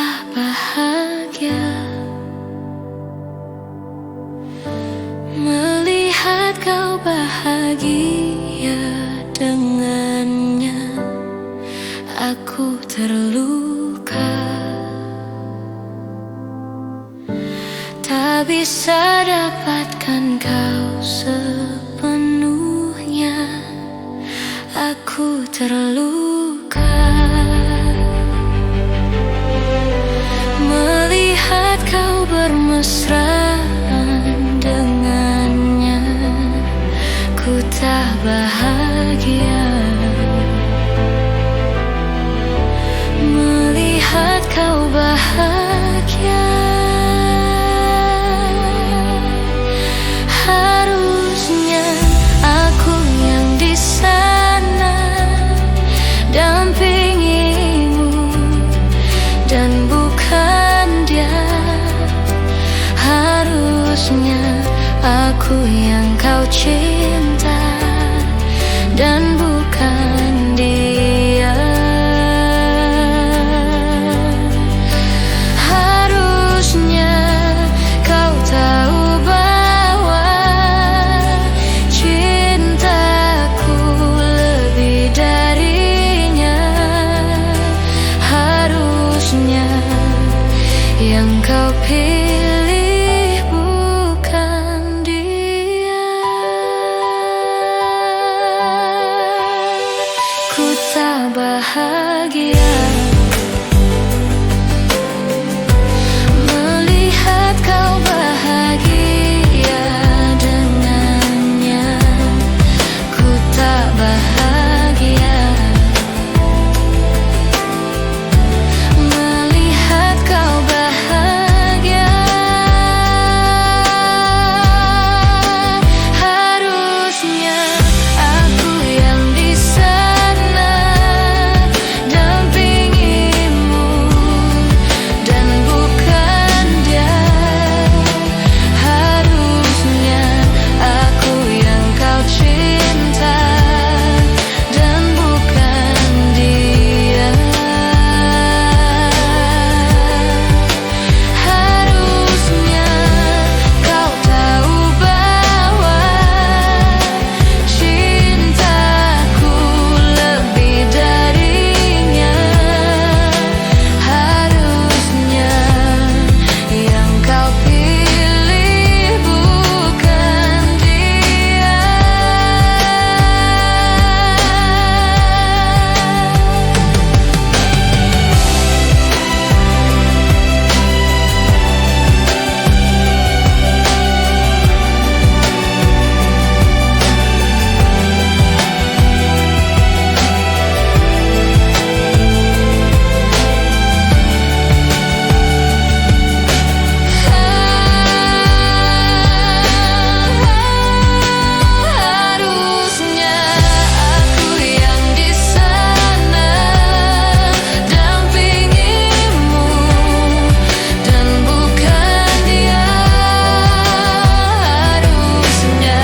tak bahagia melihat kau bahagia dengannya. Aku terluka, tak bisa dapatkan kau sepenuhnya. Aku terluka melihat kau bermesraan dengannya. Ku tak bahagia melihat kau bahagia. Harusnya aku yang di sana dampingimu dan bukan dia. Harusnya aku yang kau cinta dan bukan dia. Harusnya kau tahu bahwa cintaku lebih darinya. Harusnya yang kau pilih bukan dia. Ku tak bahagia melihat kau bahagia dengannya. Ku tak bahagia melihat kau bahagia. Harusnya aku yang di sana dampingimu dan bukan dia. Harusnya aku yang kau cinta dan bukan dia. Harusnya kau tahu bahwa cintaku lebih darinya. Harusnya yang kau pilih bukan dia. Harusnya aku yang di sana dampingimu dan bukan dia. Harusnya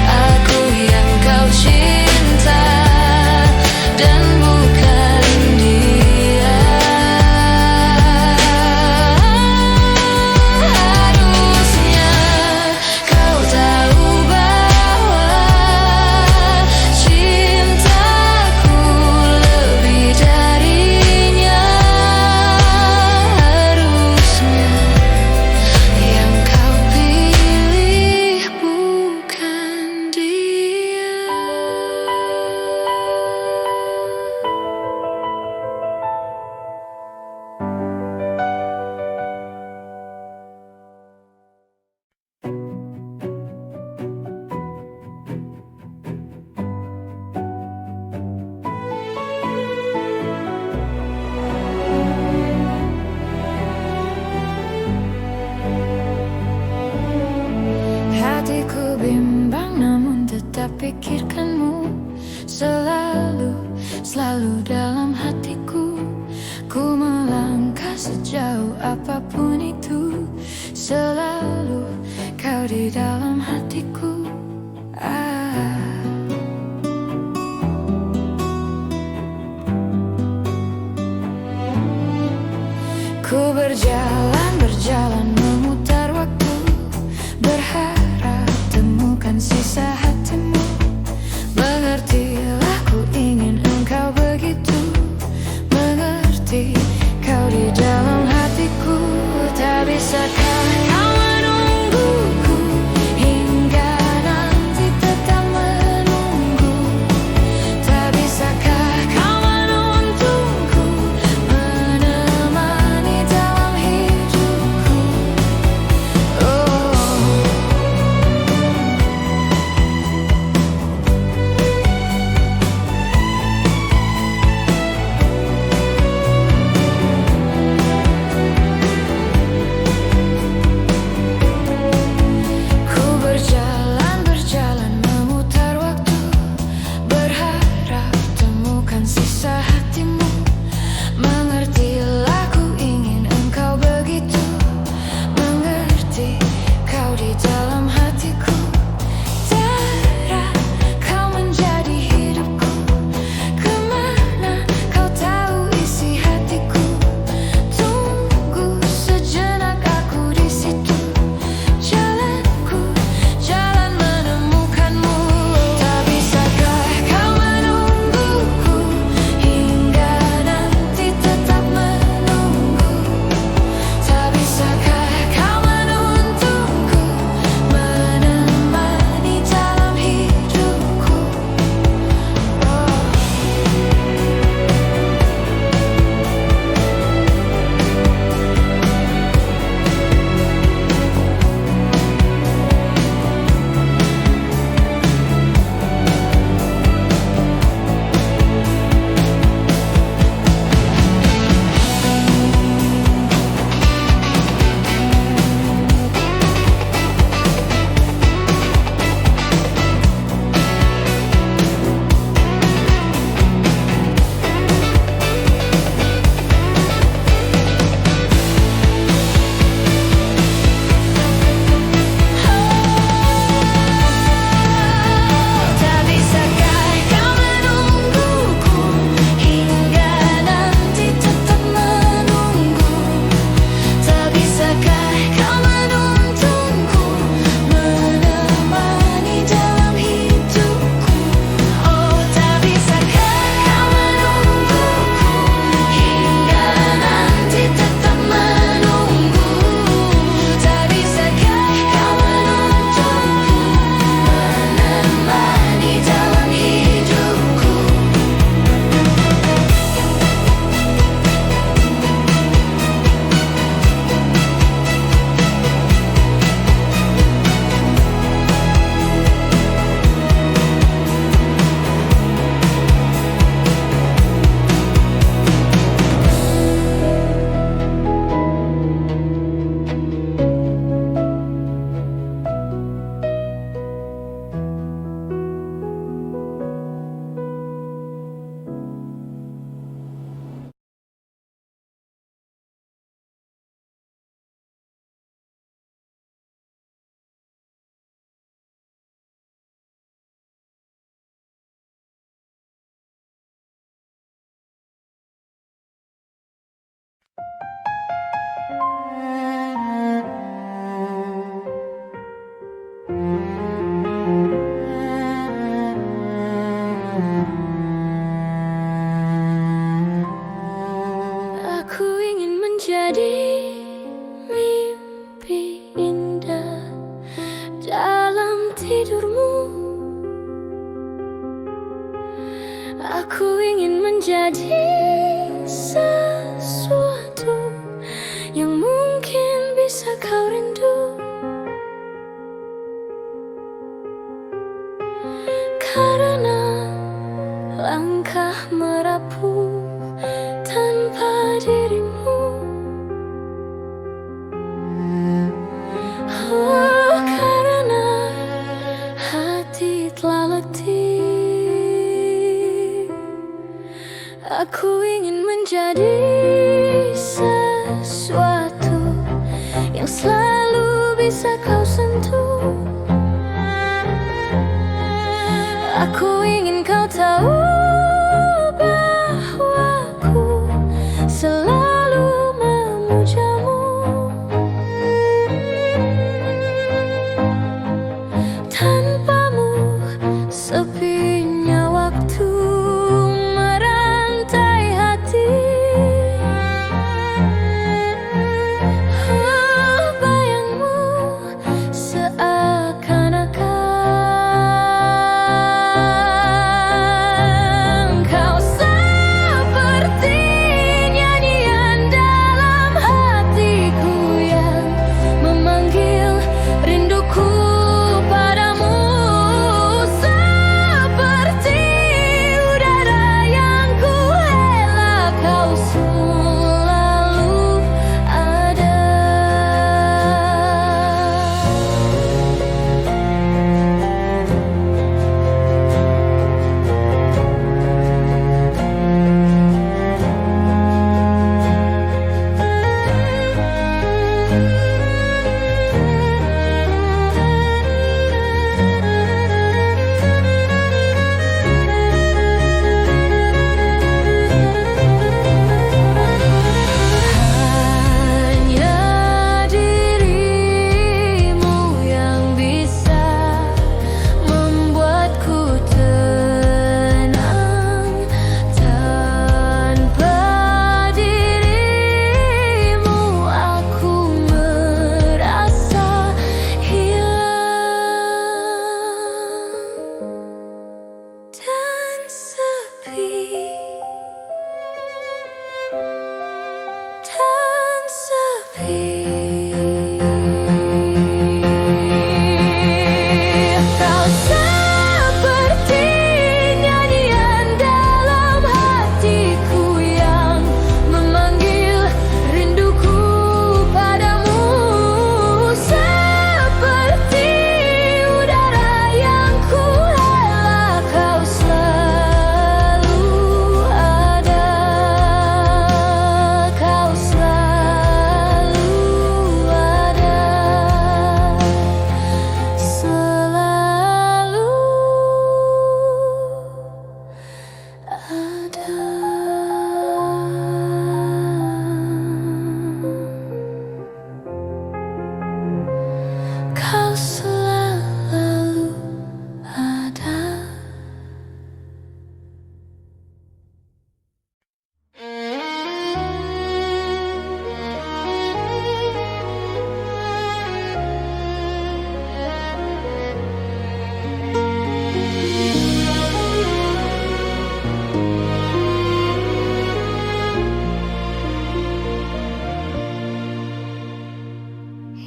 aku yang kau cinta dan bukan dia. Harusnya kau tahu bahwa cintaku lebih darinya. Harusnya yang kau pilih bukan dia. Hatiku bimbang namun tetap pikirkanmu selalu, selalu dalam hatiku. Ku melangkah sejauh apapun itu, selalu kau di dalam hatiku. Ku berjalan memutar waktu, berharap temukan sisa hatimu. Mengertilah, ku ingin engkau begitu mengerti, kau di dalam hatiku. Tak bisakah kau menungguku hingga nanti tetap menunggu? Tak bisakah kau menuntunku, menemani dalam hidupku? Ku berjalan memutar waktu, berharap temukan sisa hatimu. Mengertilah, ku ingin engkau begitu mengerti, kau di dalam hatiku. Tera, kau menjadi hidupku. Kemana kau tahu isi hatiku? Tunggu sejenak, aku di situ. Jalanku, jalan menemukanmu. Tak bisakah kau menungguku hingga nanti tetap menunggu? Tak bisakah kau menuntunku, menemani dalam hidupku? Tak bisakah kau menungguku hingga nanti tetap menunggu? Tak bisakah kau menuntunku, menemani dalam hidupku? Oh, tak bisakah kau menungguku hingga nanti tetap menunggu? Tak bisakah kau menuntunku, menemani dalam hidupku? Aku ingin menjadi mimpi indah dalam tidurmu. Aku ingin menjadi sesuatu yang mungkin bisa kau rindu. Karena langkah merapuh tanpa dirimu. Oh, karena hati telah letih. Aku ingin menjadi sesuatu yang selalu bisa kau sentuh. Aku ingin kau tahu bahwa aku selalu memuji.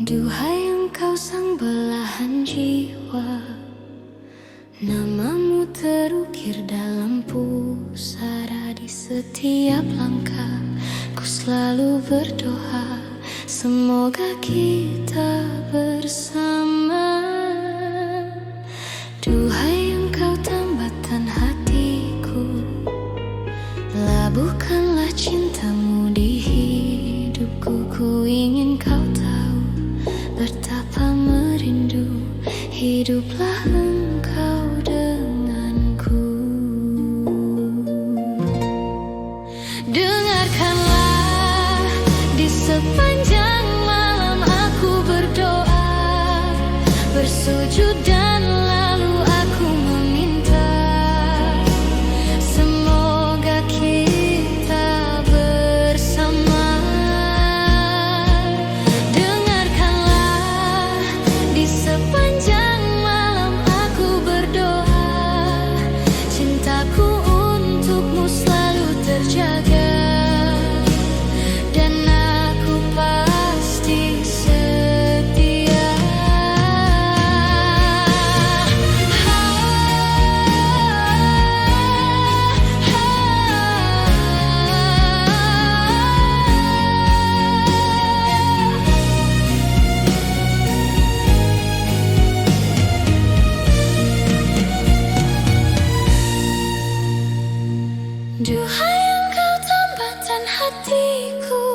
Duhai engkau sang belahan jiwa, namamu terukir dalam pusara. Di setiap langkah ku selalu berdoa, semoga kita bersama. Duhai engkau tambatan hatiku, labuhkanlah cintamu di hidupku. Ku ingin kau tahu betapa merindu, hiduplah engkau denganku. Dengarkanlah, di sepanjang malam aku berdoa, bersujud dan lalu aku meminta, semoga kita bersama. Dengarkanlah, di sepanjang malam aku berdoa, cintaku untukmu selalu terjaga, dan aku pasti setia. Duhai engkau tambatan hatiku,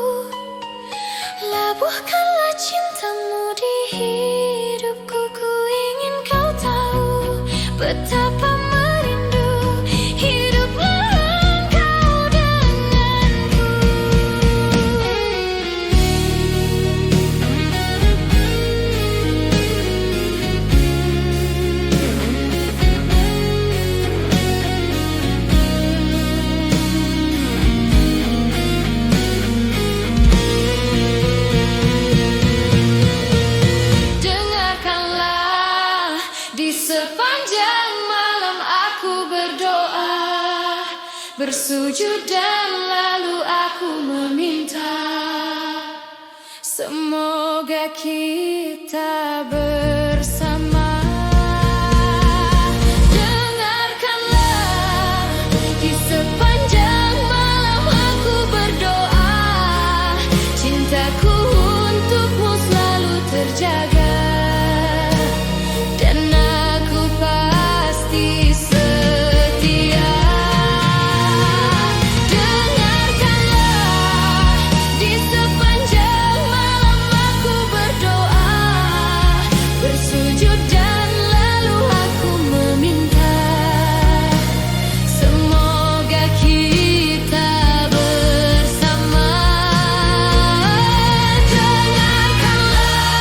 labuhkanlah cintamu di hidupku. Ku ingin kau tahu betapa merindu, hiduplah engkau denganku. Dengarkanlah, di sepanjang malam aku berdoa, bersujud dan lalu aku meminta, semoga kita bersama. Dengarkanlah, di sepanjang malam aku berdoa, cintaku untukmu selalu terjaga, dan aku pasti setia. Dengarkanlah, di sepanjang malam aku berdoa, bersujud dan lalu aku meminta, semoga kita bersama. Dengarkanlah,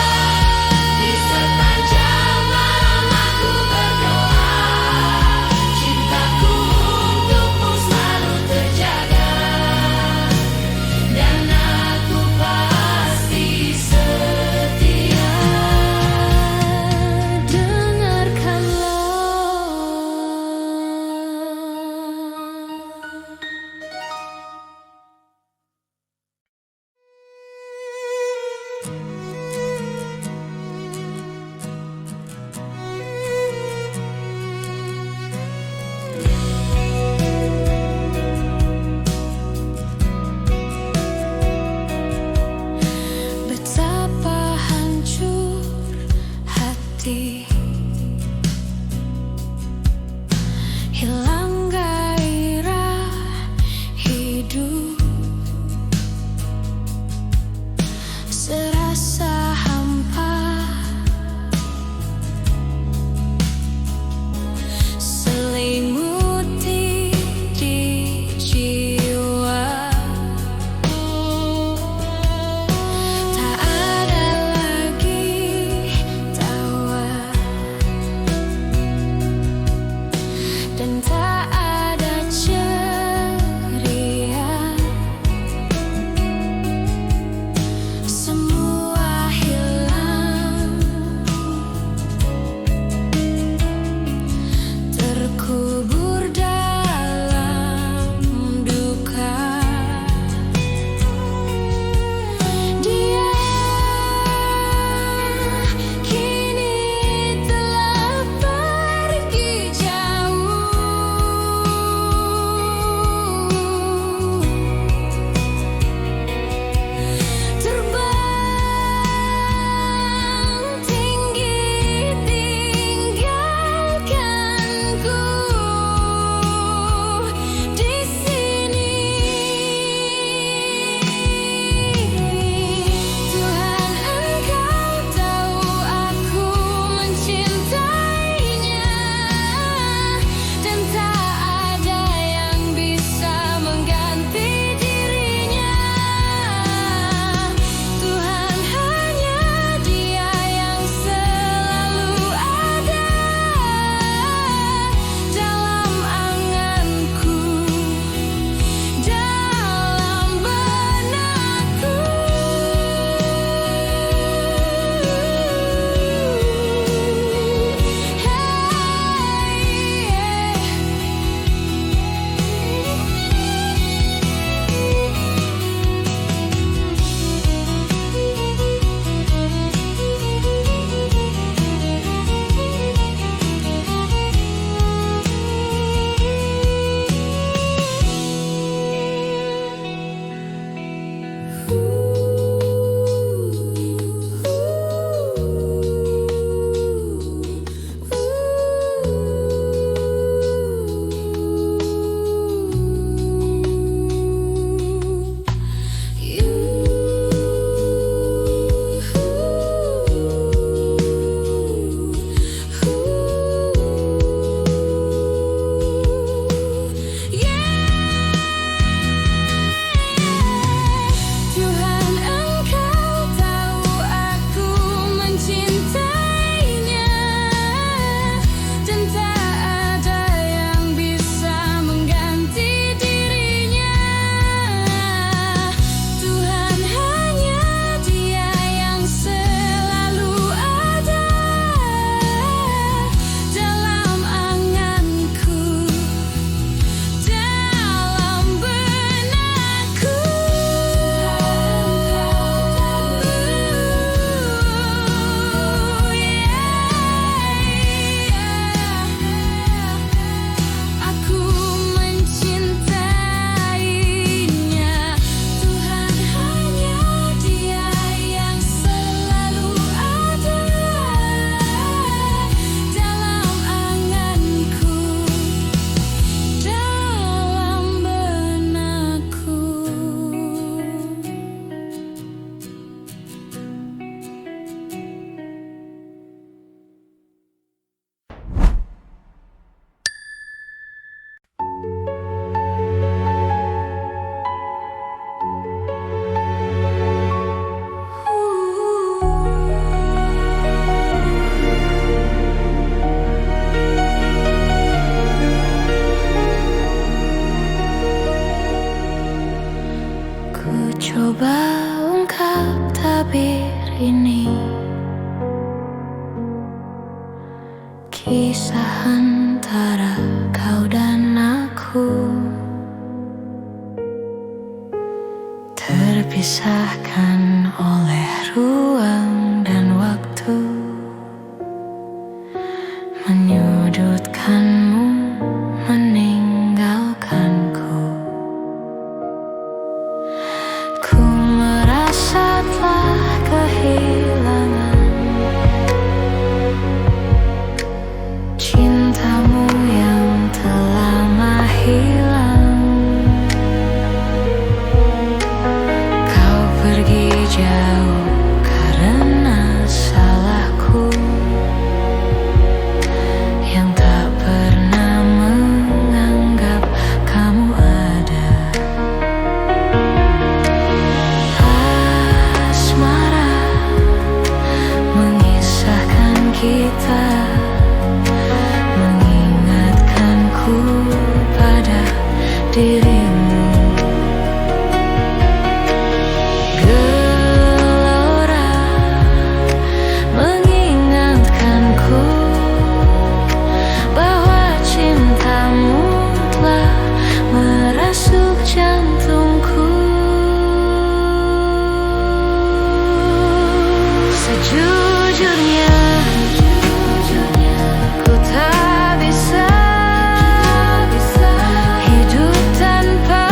tabir ini, kisah antara kau dan aku, terpisahkan oleh ruang dan waktu, menyudutkanmu, meninggalkanku. Ku merasa telah kehilangan cintamu yang telah lama hilang. Kau pergi jauh karena salahku yang tak pernah menganggap kamu ada. Asmara mengisahkan kita, mengingatkanku pada dirimu. Gelora mengingatkanku bahwa cintamu telah merasuk jantungku. Sejujurnya ku tak bisa hidup tanpa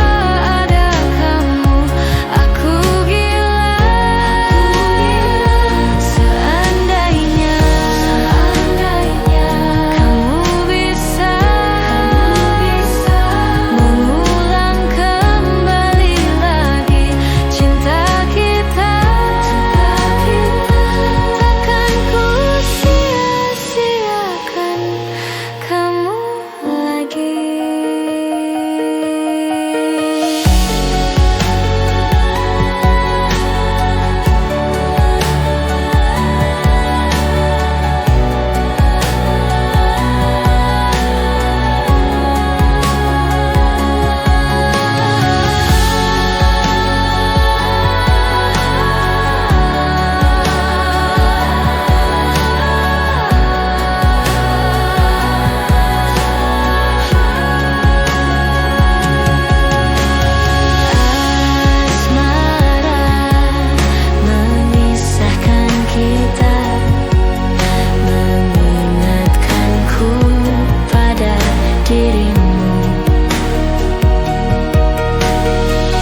ada kamu. Aku gila seandainya kamu bisa mengulang kembali lagi cinta kita. Takkan ku sia-siakan kamu lagi. Asmara mengisahkan kita, mengingatkanku pada dirimu.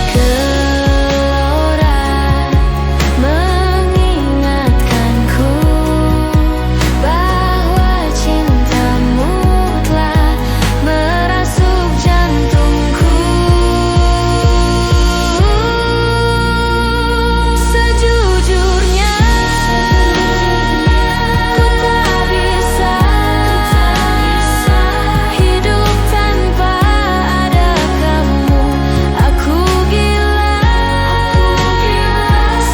Gelora mengingatkanku bahwa cintamu telah merasuk jantungku. Sejujurnya ku tak bisa hidup tanpa ada kamu. Aku gila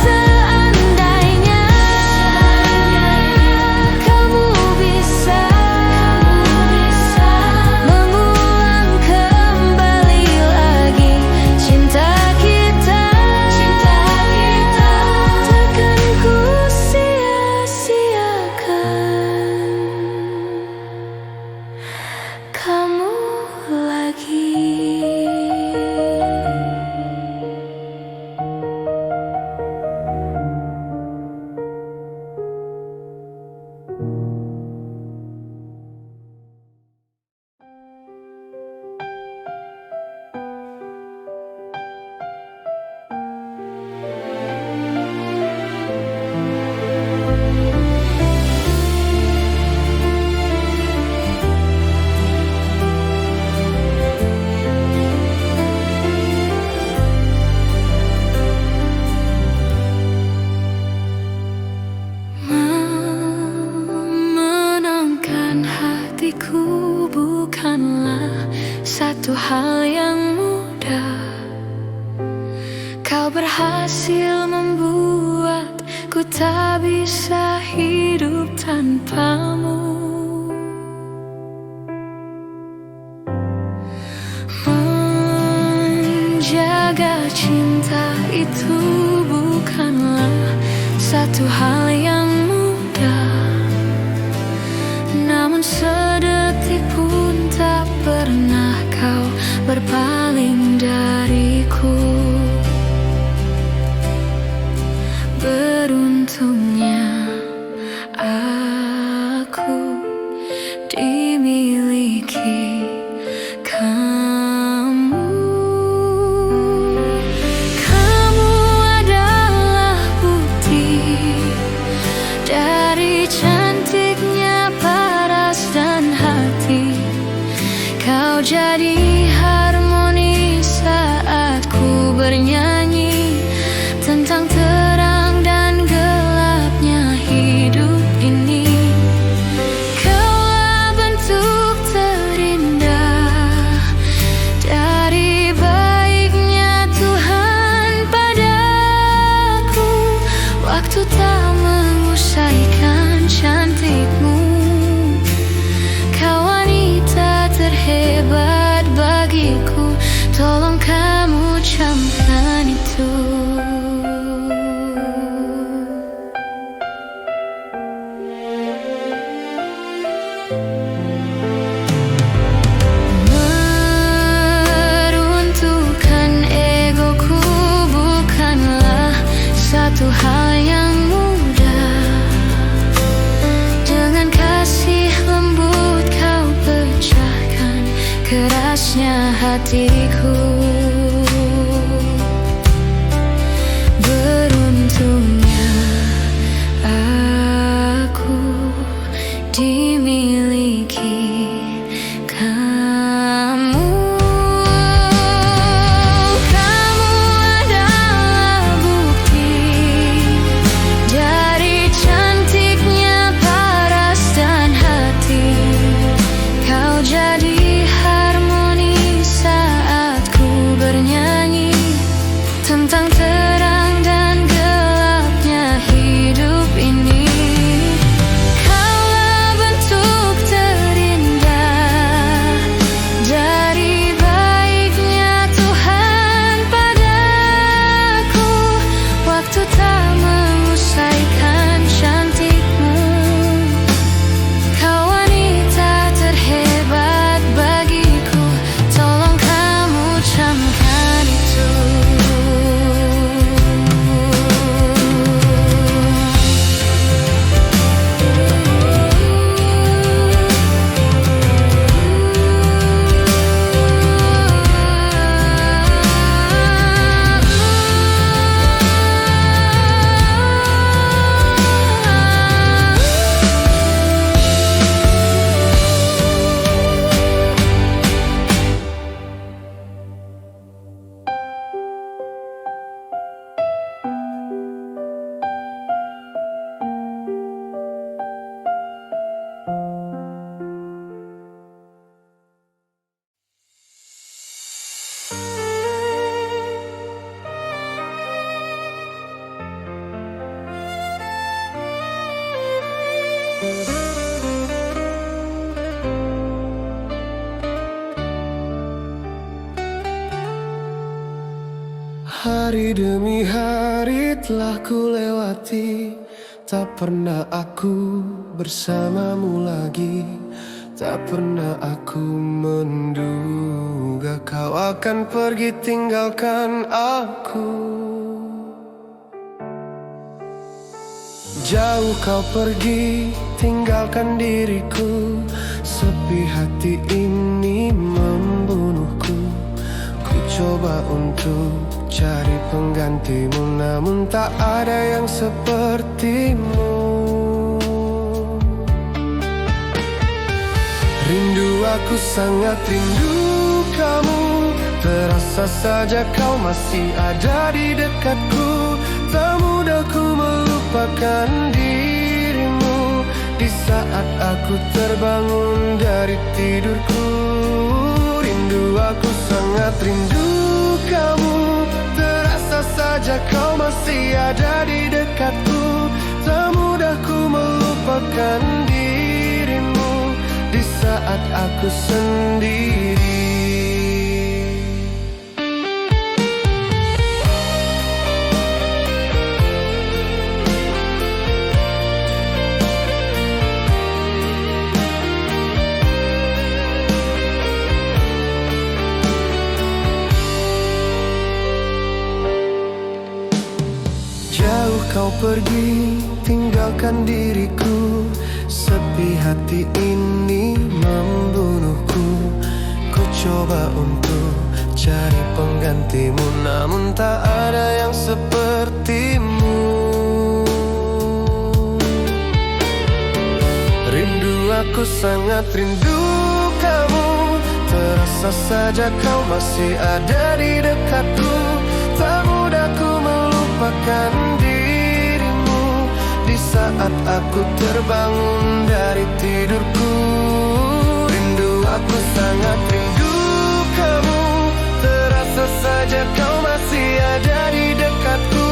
seandainya kamu bisa mengulang kembali lagi cinta kita. Takkan ku sia-siakan kamu lagi. Memenangkan hatiku bukanlah satu hal yang mudah. Kau berhasil membuatku tak bisa hidup tanpamu. Menjaga cinta itu bukanlah satu hal yang mudah, namun sedetik pun tak pernah kau berpaling dariku. Beruntungnya aku dimiliki kamu. Kamu adalah bukti dari cantiknya paras dan hati. Kau jadi harmoni saat ku bernyanyi tentang terang dan gelapnya hidup ini. Kaulah bentuk terindah dari baiknya Tuhan padaku. Waktu tak mengusaikan cantikmu, kau wanita terhebat bagiku. Tolong kamu camkan itu. Meruntuhkan egoku bukanlah satu hal yang mudah. Dengan kasih lembut kau pecahkan kerasnya hatiku. Beruntungnya aku dimiliki kamu. Kamu adalah bukti dari cantiknya paras dan hati. Kau jadi harmoni saat ku bernyanyi tentang terang dan gelapnya hidup ini. Kaulah bentuk terindah dari baiknya Tuhan padaku. Waktu tak mengusaikan cantikmu, kau wanita terhebat bagiku. Tolong kamu camkan itu. Hari demi hari telah ku lewati, tak pernah aku bersamamu lagi. Tak pernah aku menduga kau akan pergi tinggalkan aku. Jauh kau pergi tinggalkan diriku, sepi hati ini membunuhku. Ku coba untuk cari penggantimu, namun tak ada yang sepertimu. Rindu, aku sangat rindu kamu. Terasa saja kau masih ada di dekatku. Tak mudah ku melupakan dirimu di saat aku terbangun dari tidurku. Rindu, aku sangat rindu kamu. Terasa saja kau masih ada di dekatku. Tak mudah ku melupakan dirimu di saat aku sendiri. pergi, tinggalkan diriku. Sepi hati ini membunuhku. Ku coba untuk cari penggantimu, namun tak ada yang sepertimu. Rindu, aku sangat rindu kamu. Terasa saja kau masih ada di dekatku. Tak mudah ku melupakan dirimu di saat aku terbangun dari tidurku. Rindu, aku sangat rindu kamu. Terasa saja kau masih ada di dekatku.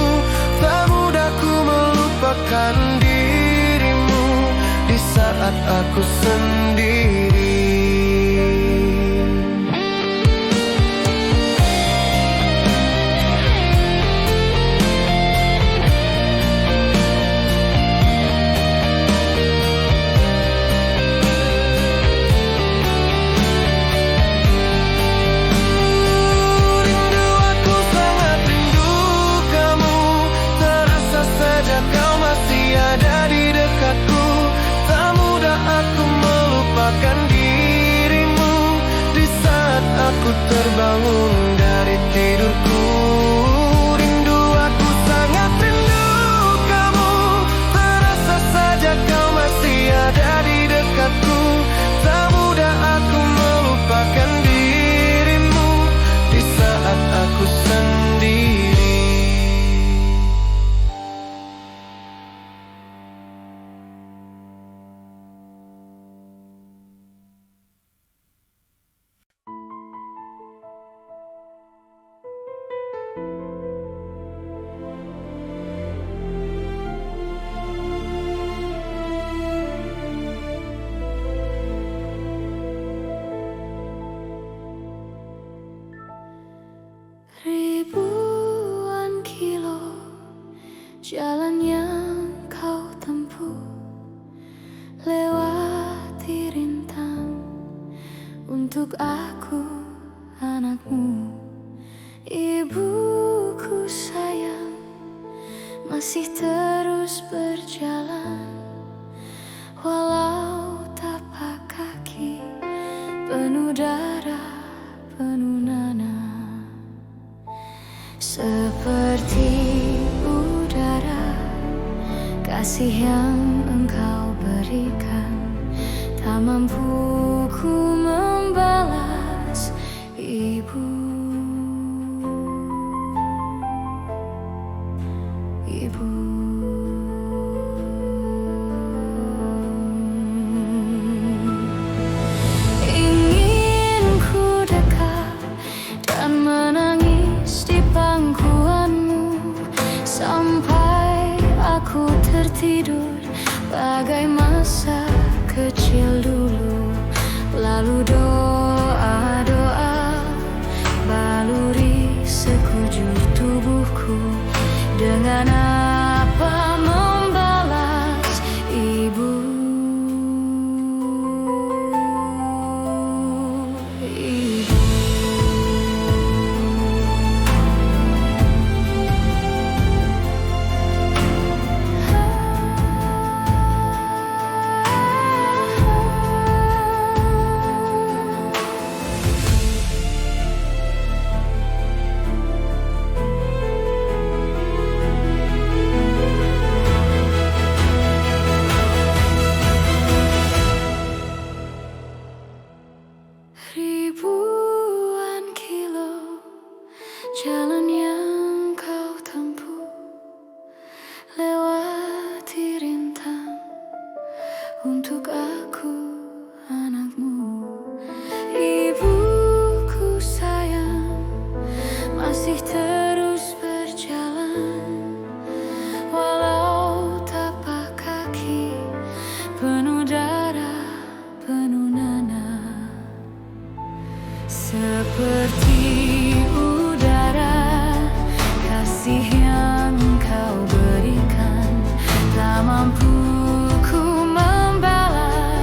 Tak mudah ku melupakan dirimu di saat aku sendiri. Aku terbangun dari tidurku. Rindu, aku sangat rindu kamu. Terasa saja kau masih ada di dekatku. Tak mudah aku melupakan dirimu di saat aku sendiri. Ribuan kilo jalan yang kau tempuh, lewati rintang untuk aku, anakmu. Ibuku sayang, masih terus berjalan, walau tapak kaki penuh darah, penuh nanah. Seperti udara, kasih yang engkau berikan, tak mampu ku membalas, Ibu. Ibu. Ingin ku dekat dan menangis di pangkuanmu sampai aku tertidur bagai masa kecil dulu. Lalu doa-doa baluri sekujur tubuhku, dengan apa membalas, Ibu. Ibu. Ribuan kilo jalan yang kau tempuh, lewati rintang untuk aku, anakmu. Ibuku sayang, masih terus berjalan, walau tapak kaki penuh darah, penuh nanah. Seperti udara, kasih yang kau berikan, tak mampu ku membalas.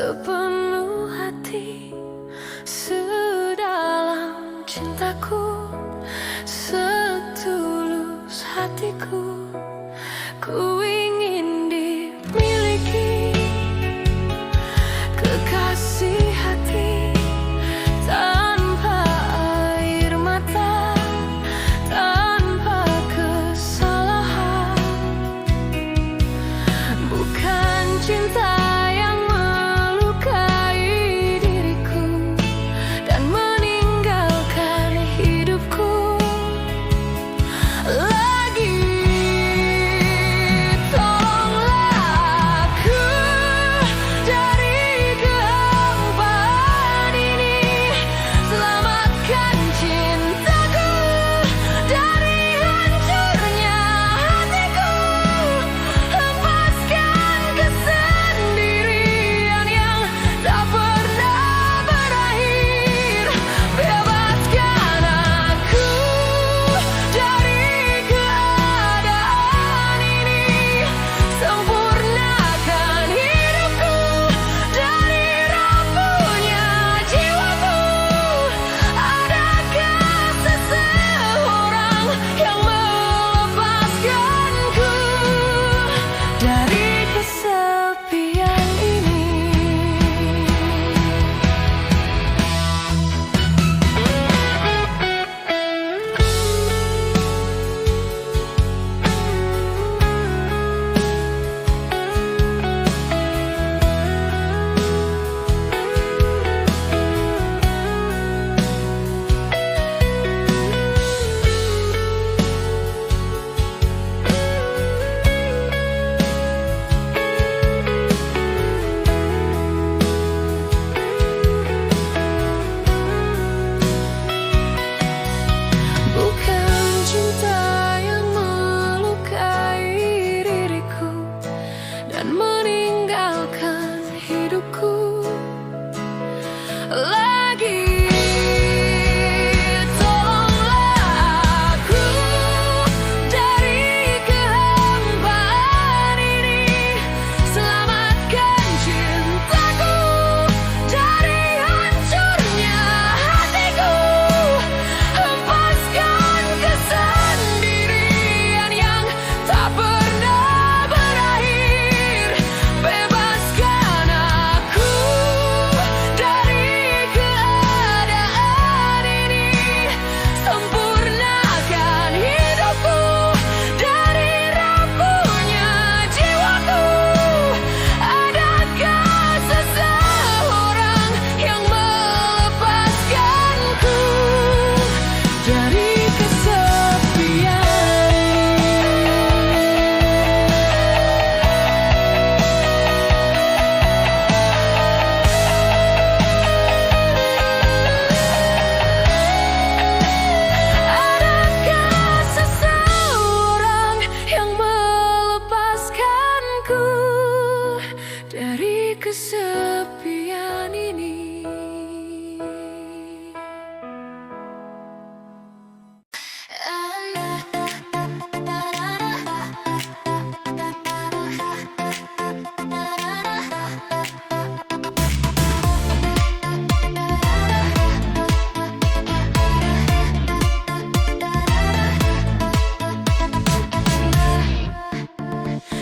sepenuh hati, sedalam cintaku, setulus hatiku. Ku ingin dimiliki kekasih hati, tanpa air mata, tanpa kesalahan. Bukan cinta yang melukai diriku dan meninggalkan hidupku lagi. Tolonglah aku dari kehampaan ini, selamatkan cintaku dari hancurnya hatiku, lepaskan kesendirian yang tak pernah berakhir, bebaskan aku dari keadaan ini, sempurnakan hidupku dari rapuhnya jiwaku. Adakah seseorang yang melepaskanku dari kesepian ini? Bukan cinta yang melukai diriku dan meninggalkan hidupku lagi. Tolonglah aku dari kehampaan ini, selamatkan cintaku dari hancurnya hatiku, hempaskan kesendirian yang tak pernah berakhir, bebaskan aku dari keadaan ini, sempurnakan hidupku dari rapuhnya jiwaku. Adakah seseorang yang melepaskanku dari kesepian Adakah seseorang yang melepaskanku dari kesepian ini?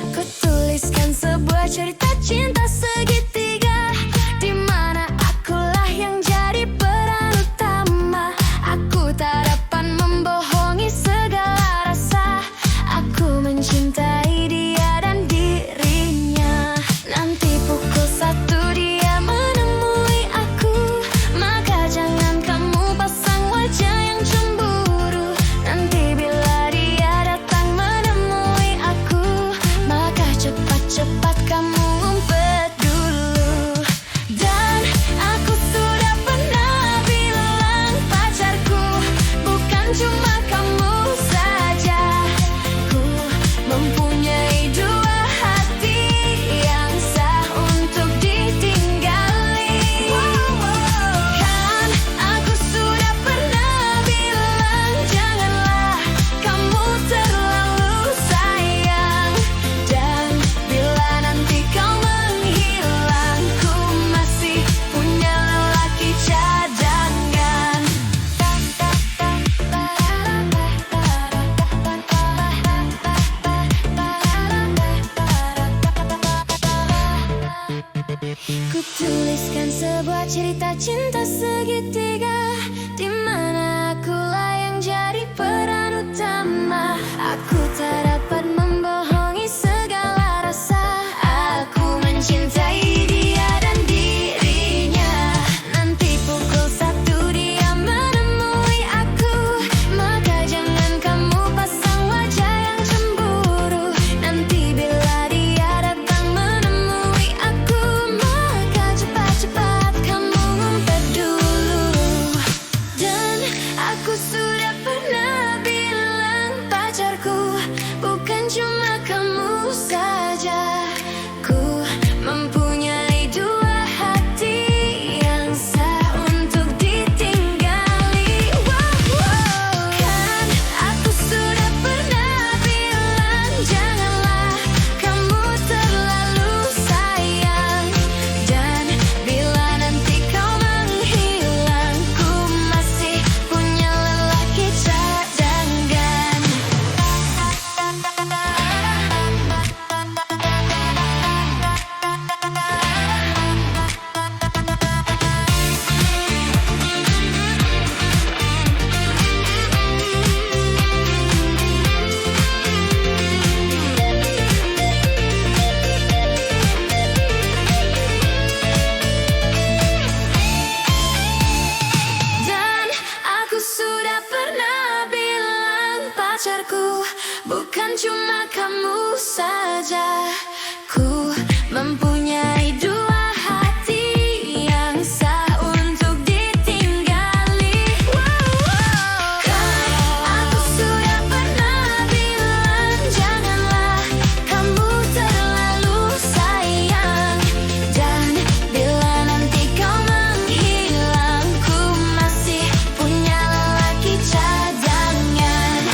Kutuliskan sebuah cerita cinta segitiga, di mana akulah yang jadi peran utama. Aku tak dapat membohongi segala rasa, aku mencintai dia dan dirinya. Nanti pukul 1 dia menemui aku, maka jangan kamu pasang wajah yang cemburu. Nanti bila dia datang menemui aku, maka cepat-cepat kamu ngumpet dulu. sebuah cerita cinta segitiga, di mana akulah yang jadi peran utama. Aku tak dapat membohongi segala rasa. Aku mencintai dia dan dirinya. Nanti pukul 1 dia menemui aku, maka jangan kamu pasang wajah yang cemburu. Nanti bila dia datang menemui aku, maka cepat-cepat kamu ngumpet dulu. Dan aku sudah pernah bilang pacarku bukan cuma kamu saja. Ku mempunyai 2 hati yang sah untuk ditinggali. Kan aku sudah pernah bilang janganlah kamu terlalu sayang. Dan bila nanti kau menghilang, ku masih punya lelaki cadangan. Dan aku sudah pernah bilang pacarku bukan cuma kamu saja. Ku mempunyai 2 hati yang sah untuk ditinggali. Kan aku sudah pernah bilang janganlah kamu terlalu sayang. Dan bila nanti kau menghilang, ku masih punya lelaki cadangan.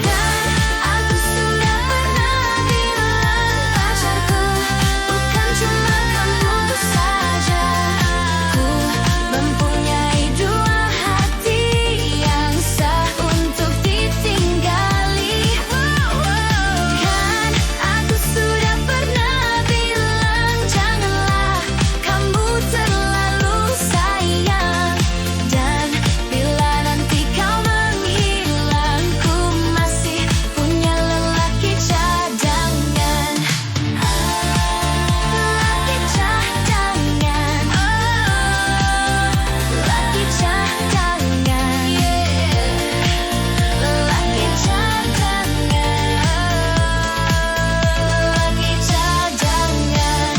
Dan aku sudah pernah bilang pacarku bukan cuma kamu saja. Ku mempunyai 2 hati yang sah untuk ditinggali. Kan aku sudah pernah bilang janganlah kamu terlalu sayang. Dan bila nanti kau menghilang, ku masih punya lelaki cadangan. Lelaki cadangan. Lelaki cadangan. Lelaki cadangan. Lelaki cadangan.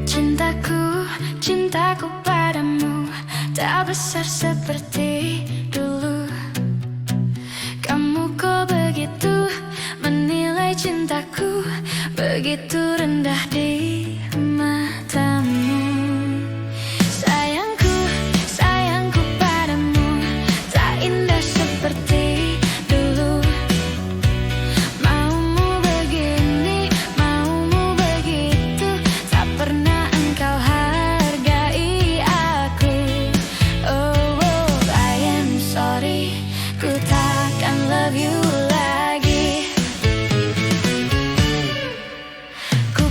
Cintaku, cintaku padamu tak besar seperti dulu. Kamu kok begitu menilai cintaku, begitu rendah di matamu. Sayangku, sayangku padamu tak indah seperti dulu. Maumu begini, maumu begitu, tak pernah engkau hargai aku. Oh, I am sorry, ku takkan love you lagi. Ku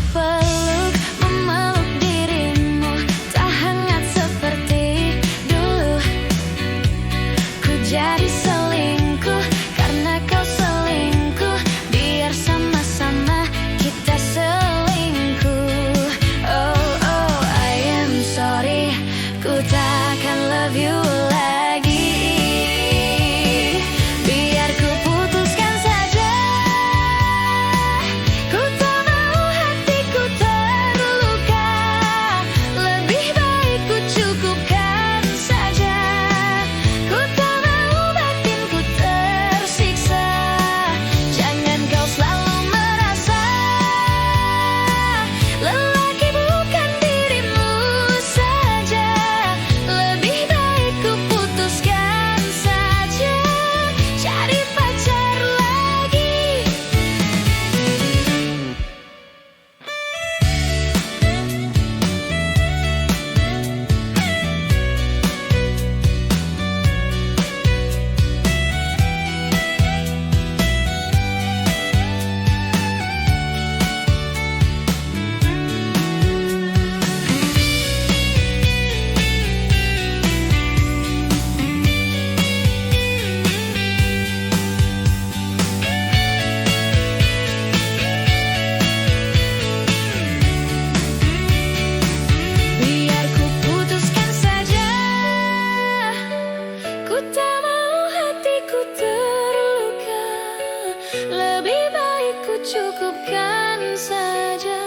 cukupkan saja.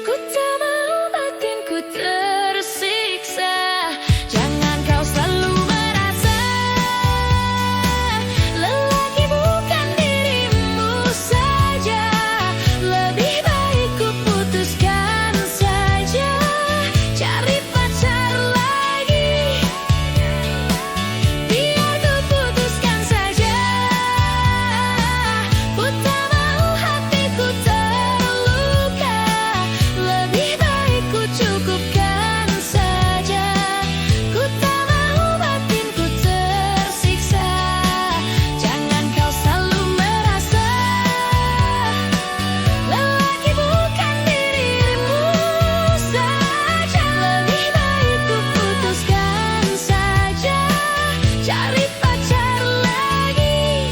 Ku tak mau batinku tersiksa. Jangan kau selalu merasa lelaki bukan dirimu saja. Lebih baik ku putuskan saja, cari pacar lagi. Biar ku putuskan saja. Ku tak mau hatiku terluka. Lebih baik ku cukupkan saja. Ku tak mau batinku tersiksa. Jangan kau selalu merasa lelaki bukan dirimu saja. Lebih baik ku putuskan saja, cari pacar lagi.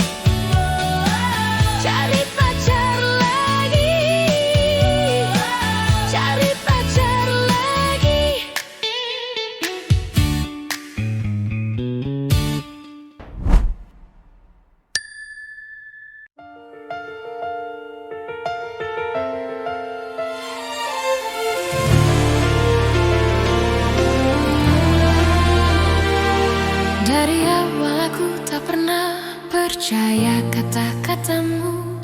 Cari pacar lagi. Cari pacar lagi. Dari awal aku tak pernah percaya kata-katamu,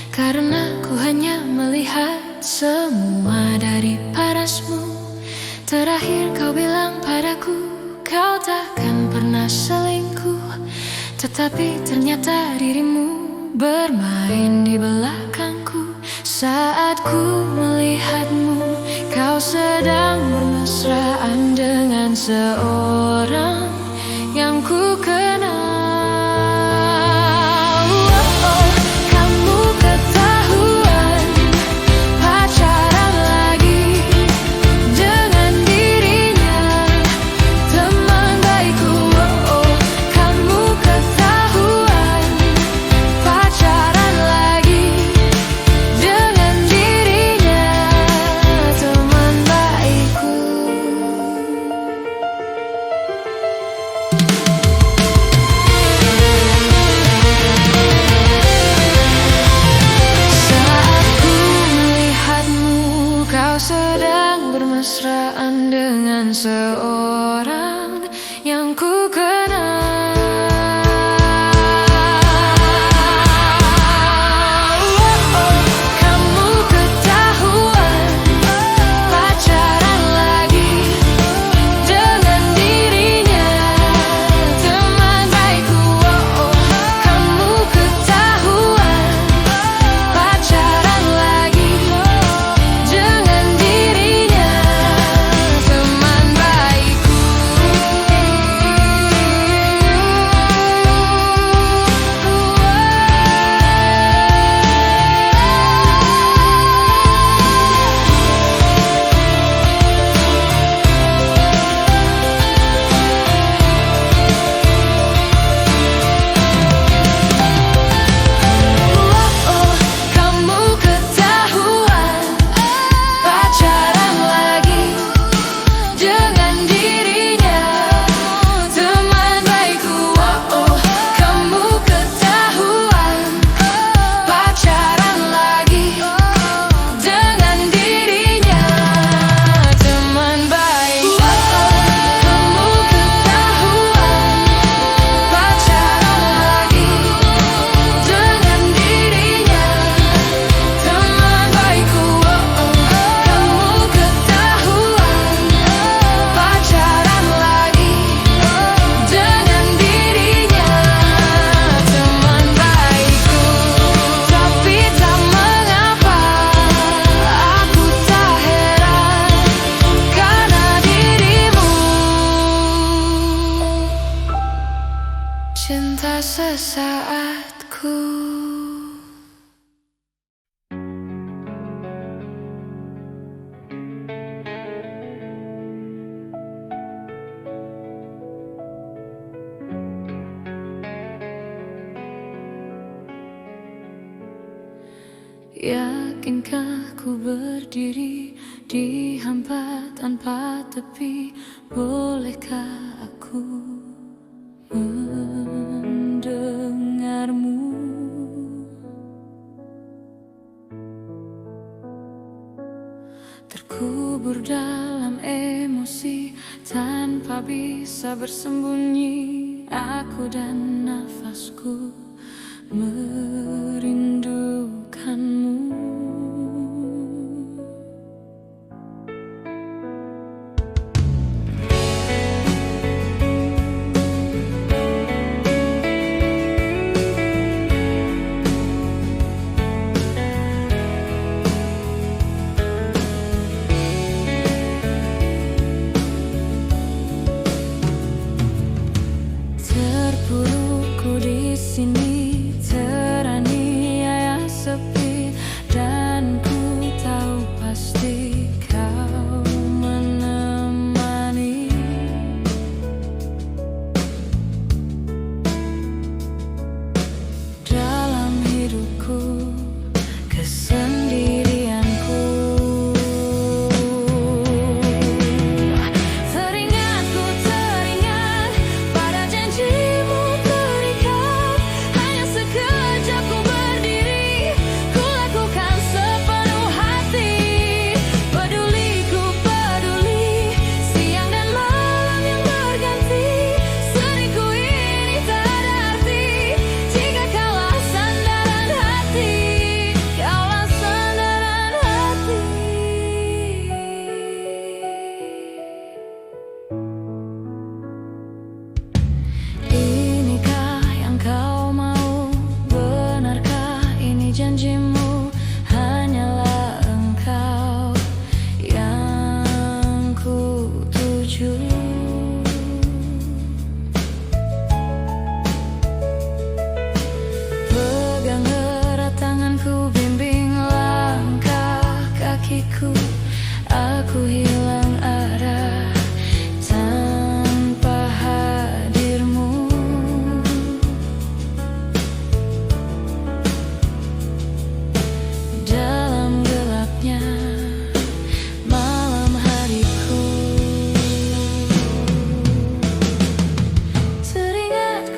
karena ku hanya melihat semua dari parasmu. Terakhir kau bilang padaku kau takkan pernah selingkuh, tetapi ternyata dirimu bermain di belakangku. Saat ku melihatmu, kau sedang bermesraan dengan seorang yang ku kenal. Kamu ketahuan pacaran lagi dengan dirinya, teman baikku. Kamu ketahuan pacaran lagi dengan dirinya, teman baikku. Saat ku melihatmu, kau sedang bermesraan dengan seorang yang ku kenal. Kamu ketahuan pacaran lagi dengan dirinya, teman baikku. Kamu ketahuan pacaran lagi dengan dirinya, teman baikku. Kamu ketahuan pacaran lagi dengan dirinya, teman baikku. Kamu ketahuan pacaran lagi dengan dirinya, teman baikku. Kamu ketahuan pacaran lagi dengan dirinya, teman baikku. Kamu ketahuan pacaran lagi dengan dirinya, teman baikku. Tapi tak mengapa, aku tak heran karena dirimu cinta sesaatku. Yakinkah ku berdiri di hampa tanpa tepi? Bolehkah aku mendengarmu? terkubur dalam emosi tanpa bisa bersembunyi. Aku dan nafasku merindukanmu. Terpurukku di sini, teraniaya sepi, dan ku tahu pasti kau menemani. Dalam hidupku, kesendirianku, teringat pada janjimu terikat. Hanya sekejap ku berdiri, ku lakukan sepenuh hati. Peduli, ku peduli, siang dan malam yang berganti. Sedihku ini tak ada arti jika kaulah sandaran hati. Kaulah sandaran hati. Inikah yang kau mau? Benarkah ini janjimu? Hanyalah engkau yang ku tuju. Pegang erat tanganku, bimbing langkah kakiku. Aku hilang arah tanpa hadirmu. Dalam gelapnya malam hariku, teringat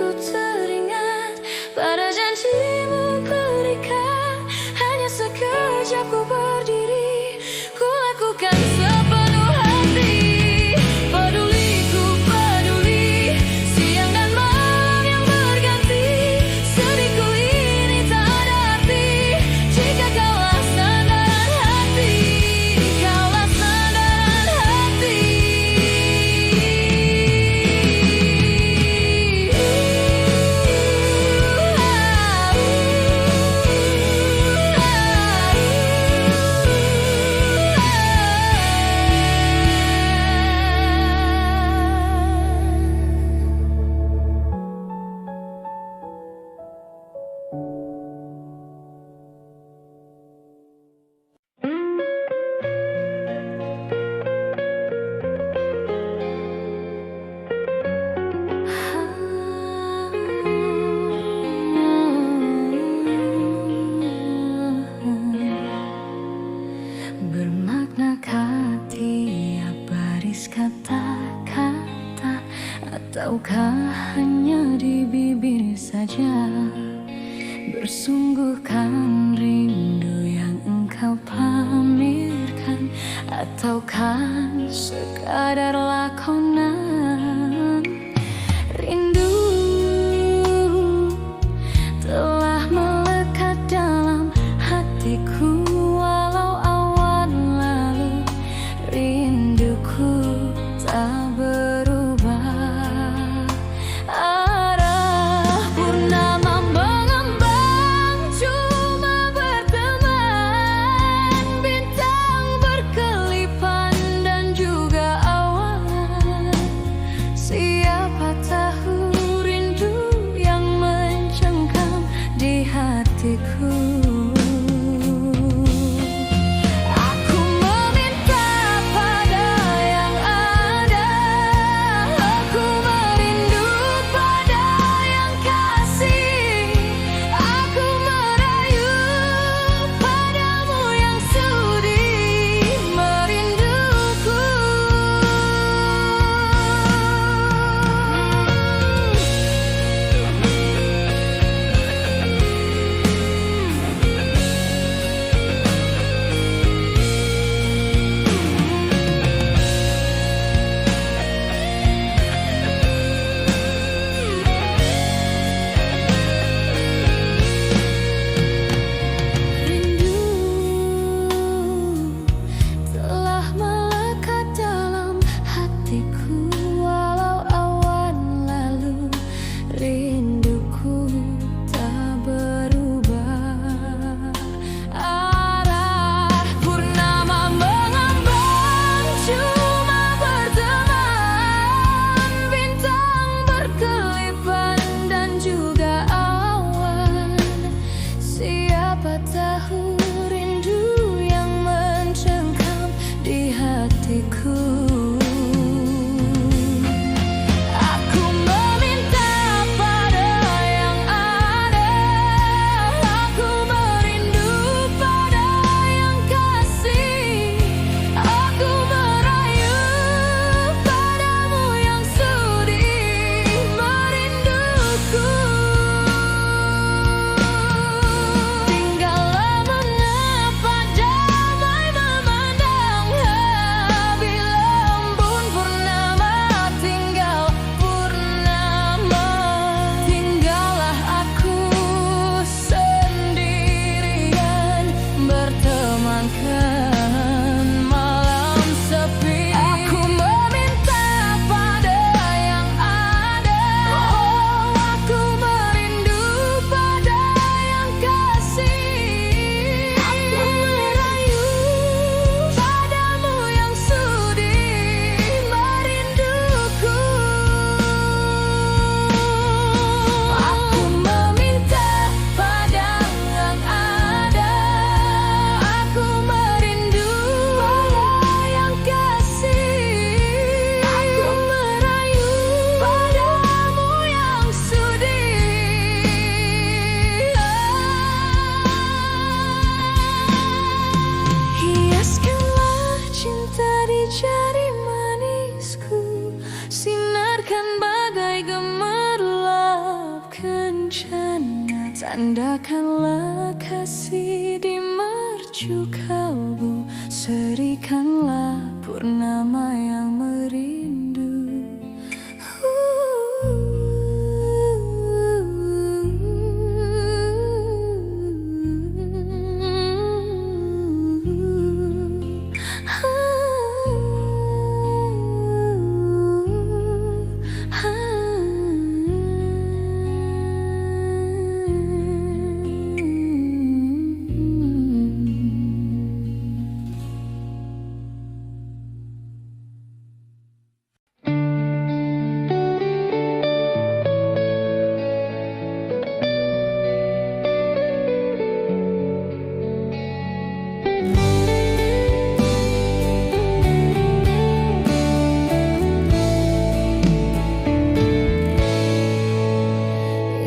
pada janjimu terikat. Hanya sekejap ku berdiri, ku lakukan sepenuh hati. Peduli, ku peduli, siang dan malam yang berganti. Sedihku ini tak ada arti jika kaulah sandaran hati. Kaulah sandaran hati. Bermaknakah tiap baris kata-kata, ataukah hanya di bibir saja? Bersungguhkan rindu yang engkau pamerkan, ataukah sekadar lakonan? Rindu telah melekat dalam hatiku, walau awan lalu rinduku tak berubah. Arah purnama mengembang, cuma berteman. Bintang berkelipan dan juga awan. Siapa tahu rindu yang mencengkam di hatiku. menenangkan malam sepi. Aku meminta pada yang ada, oh, aku merindu pada yang kasih. Aku merayu padamu yang sudi merinduku. Aku meminta pada yang ada, aku merindu pada yang kasih. Aku merayu padamu yang sudi. Hiaskanlah cinta di jari manisku, sinarkan bagai gemerlap kencana. Tandakanlah kasih di mercu kalbu, serikanlah purnama yang merindu.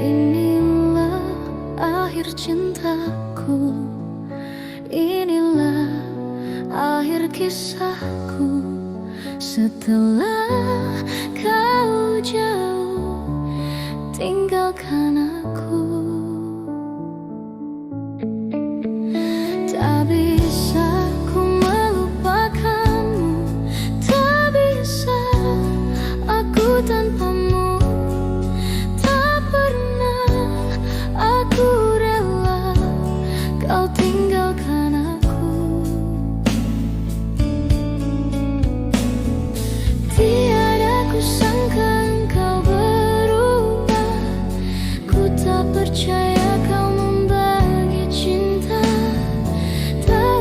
Inilah akhir cintaku, inilah akhir kisahku. Setelah kau jauh tinggalkan aku, tak bisa ku melupakanmu, tak bisa aku tanpamu. Tak pernah aku rela kau tinggalkan aku. Tiada ku sangka engkau berubah, ku tak percaya kau membagi cinta. Tak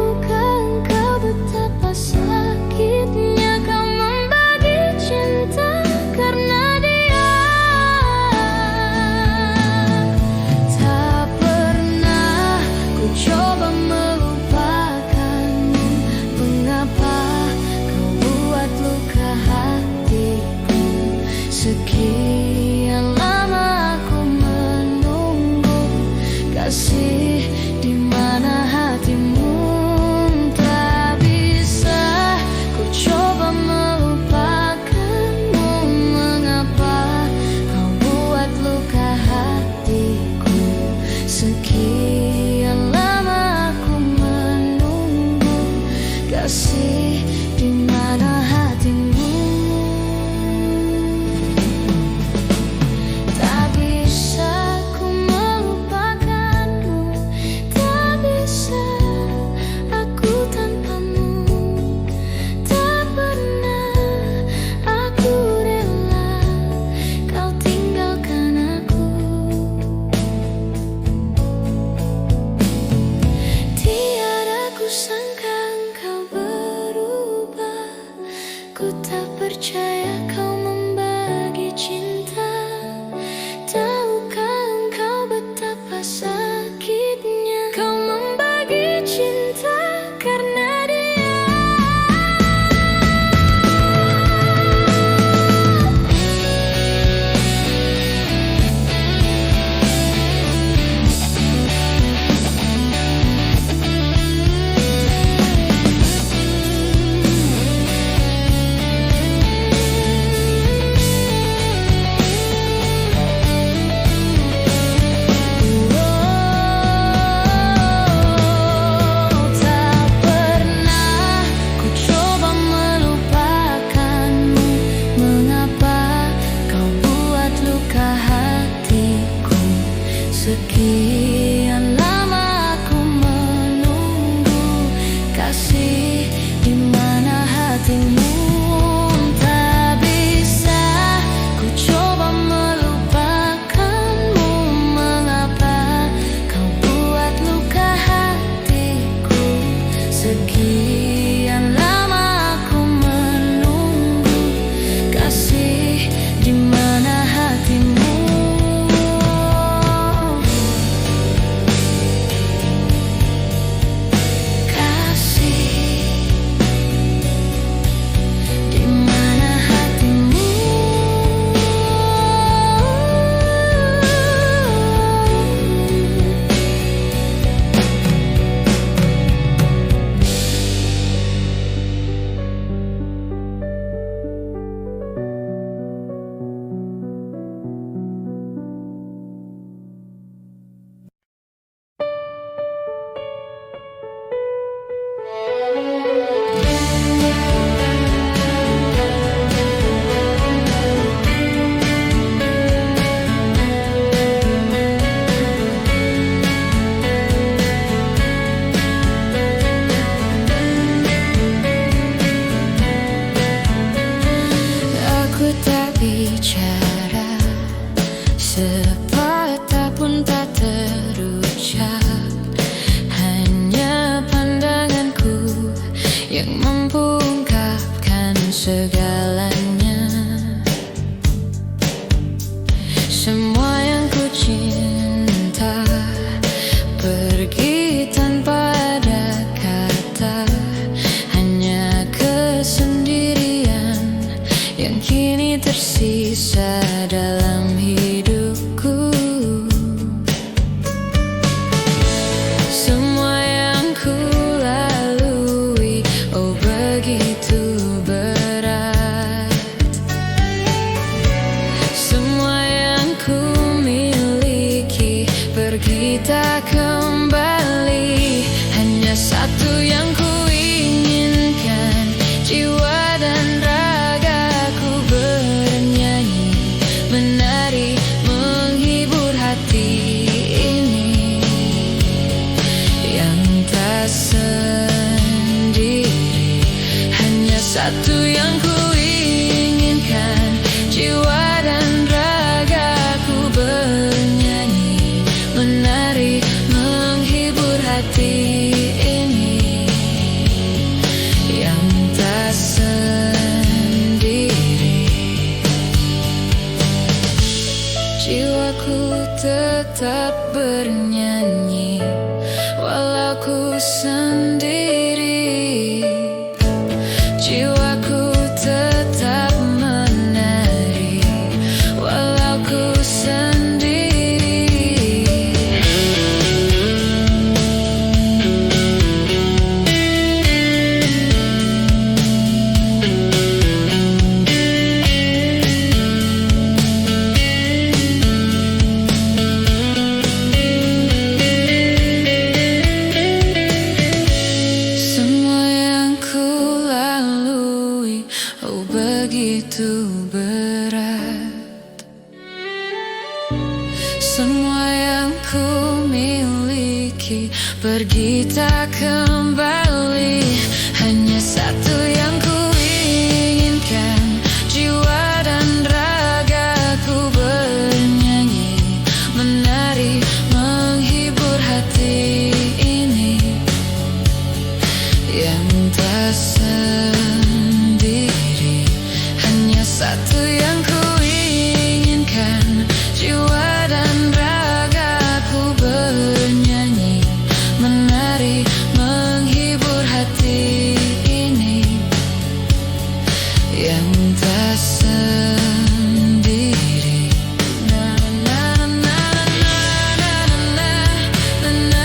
yang mampu ungkapkan segalanya. Semua yang ku cinta pergi tanpa ada kata, hanya kesendirian yang kini tersisa dalam hidupku. Semua yang ku lalui, oh begitu berat. Semua yang ku miliki pergi tak kembali. Hanya satu yang ku inginkan, jiwa dan ragaku bernyanyi, menari, menghibur hati ini yang tak sendiri. Hanya satu yang ku inginkan, jiwa dan ragaku bernyanyi, menari, menghibur hati ini yang tak sendiri. Jiwaku tetap bernyanyi walau ku sendiri. Jiwaku tetap menari walau ku sendiri. Semua yang ku lalui, oh begitu berat. Semua yang ku miliki pergi tak kembali. Hanya satu yang ku inginkan, jiwa dan ragaku bernyanyi, menari, menghibur hati ini yang tak sendiri. Hanya satu yang ku inginkan, jiwa dan ragaku bernyanyi, menari, menghibur hati ini yang tak sendiri. Na na na na na na na na na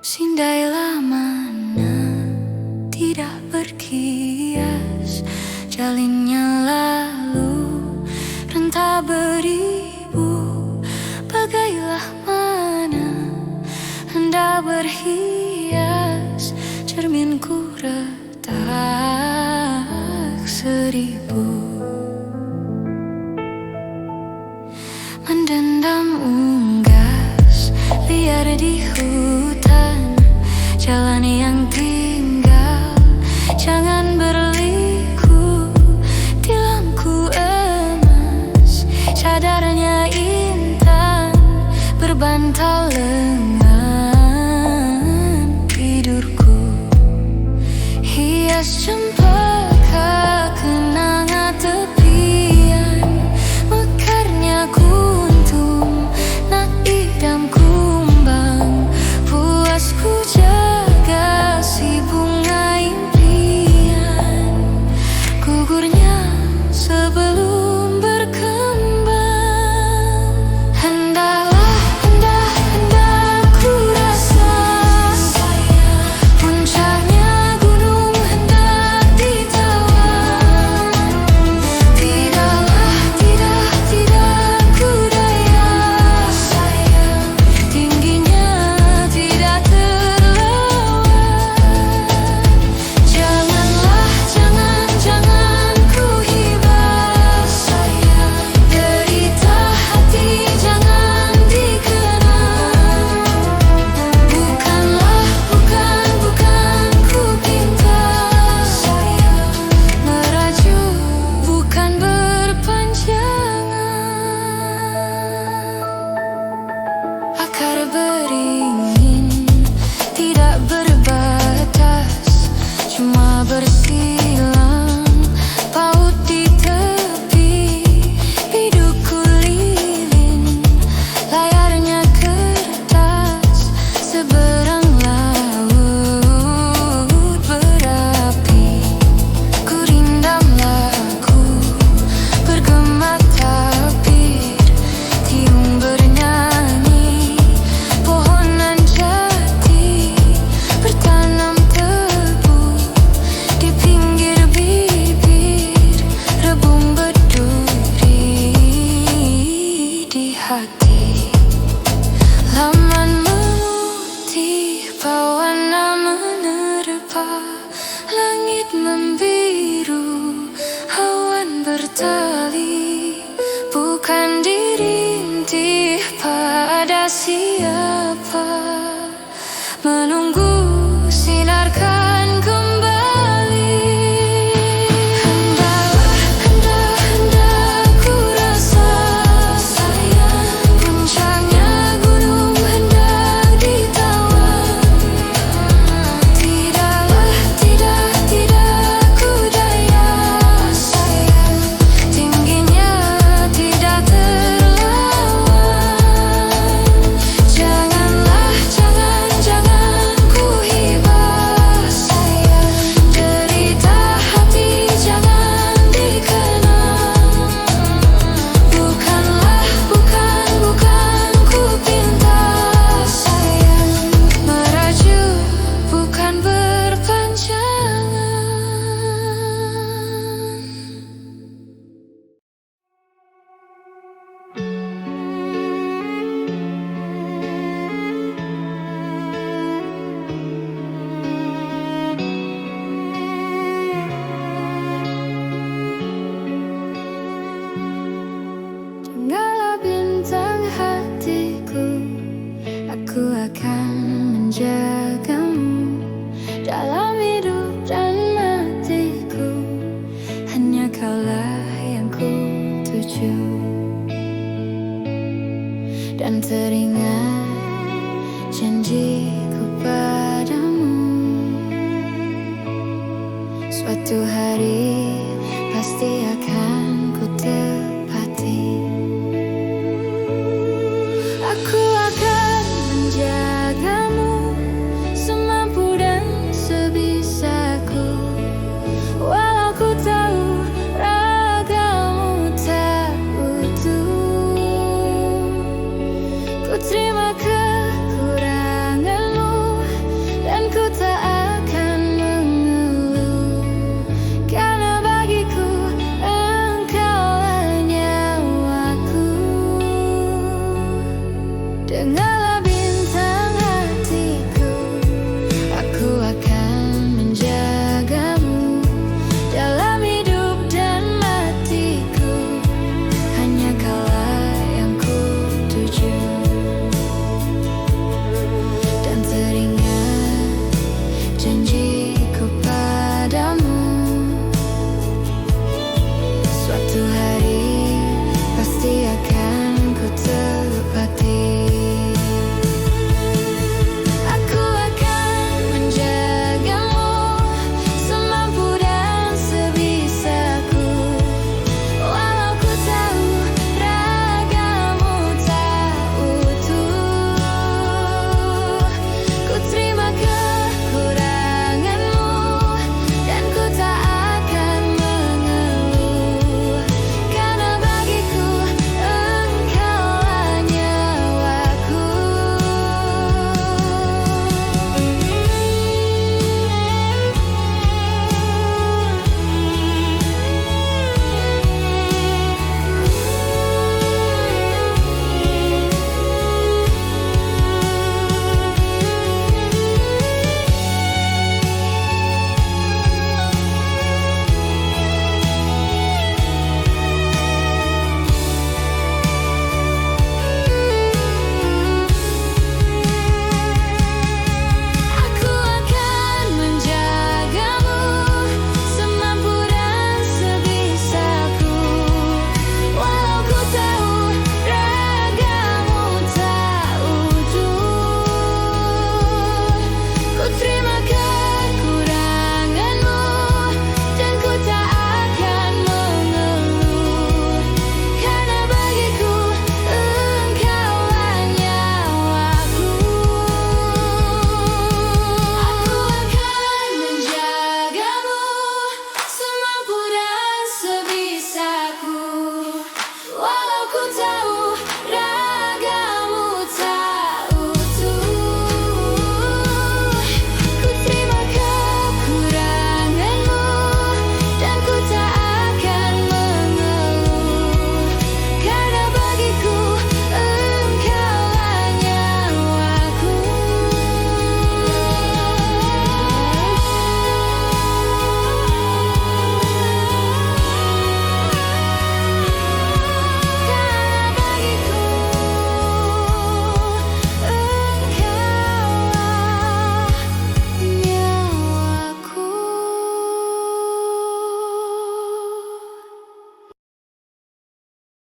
Sindailah mana tidak berkias, jalinnya lalu rentah beribu. Bagailah mana hendak berhias, cerminku retak seribu. Mendendam unggas liar di hutan, jalan yang tinggal jangan berliku. Tilamku emas, cadarnya intan, berbantal lengan tidurku. Hias cempaka kenanga tepian, mekarnya kuntum nak idam kumbang. Puasku jaga si bunga impian. hati. Laman memutih, pewarna menerpa, langit membiru, awan bertali. Bukan dirintih pada siapa, menunggu sinar kan kembali. Hendak ku rasa sayang, puncaknya gunung hendak ditawan. Tidak ku daya sayang, tingginya tidak terlawan. Jangan ku hibah sayang, derita hati jangan dikenang. Bukan ku pinta sayang, merajuk bukan berpanjangan. Janganlah bintang hatiku, aku akan menjagamu dalam hidup dan matiku. Hanya kaulah yang ku tuju, dan teringat janjiku padamu. Suatu hari